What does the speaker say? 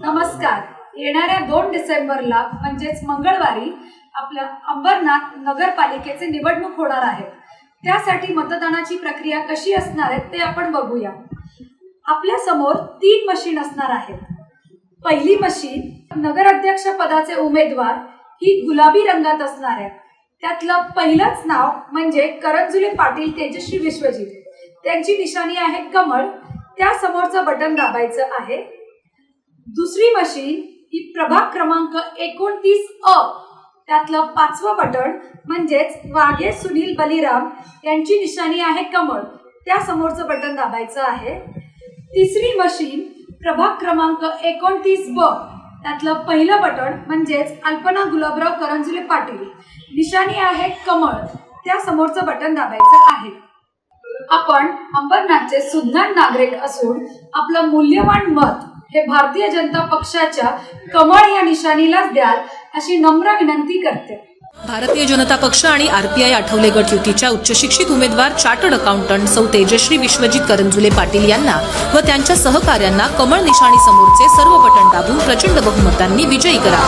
नमस्कार. येणाऱ्या 2 डिसेंबरला म्हणजेच मंगळवारी आपल्या अंबरनाथ नगरपालिकेचे निवडणूक होणार आहे. त्यासाठी मतदानाची प्रक्रिया कशी असणार आहे ते आपण बघूया. आपल्या समोर 3 मशीन असणार आहेत. पहिली मशीन नगराध्यक्ष पदाचे उमेदवार ही गुलाबी रंगात असणार आहे. त्यातलं पहिलंच नाव म्हणजे करंजुले पाटील तेजश्री विश्वजित. त्यांची निशाणी आहे कमळ. त्या समोरचं बटन दाबायचं आहे. दुसरी मशीन ही प्रभाग क्रमांक 29 अ त्यातलं 5वं बटन म्हणजेच वाघे सुनील बलिराम यांची निशाणी आहे कमळ. त्या समोरचं बटन दाबायचं आहे. तिसरी मशीन प्रभाग क्रमांक 29 ब त्यातलं पहिलं बटन म्हणजेच अल्पना गुलाबराव करंजुले पाटील, निशाणी आहे कमळ. त्या समोरचं बटन दाबायचं आहे. आपण अंबरनाथचे सुज्ञान नागरिक असून आपलं मूल्यवान मत हे भारतीय जनता पक्षाच्या कमळ या निशाणीलाच द्याल अशी नम्र विनंती करते. भारतीय जनता पक्ष आणि आरपीआय आठवले गट युतीच्या उच्च शिक्षित उमेदवार चार्टर्ड अकाउंटंट सौ तेजश्री विश्वजित करंजुले पाटील यांना व त्यांच्या सहकाऱ्यांना कमळ निशाणी समोरचे सर्व बटन दाबून प्रचंड बहुमतांनी विजयी करा.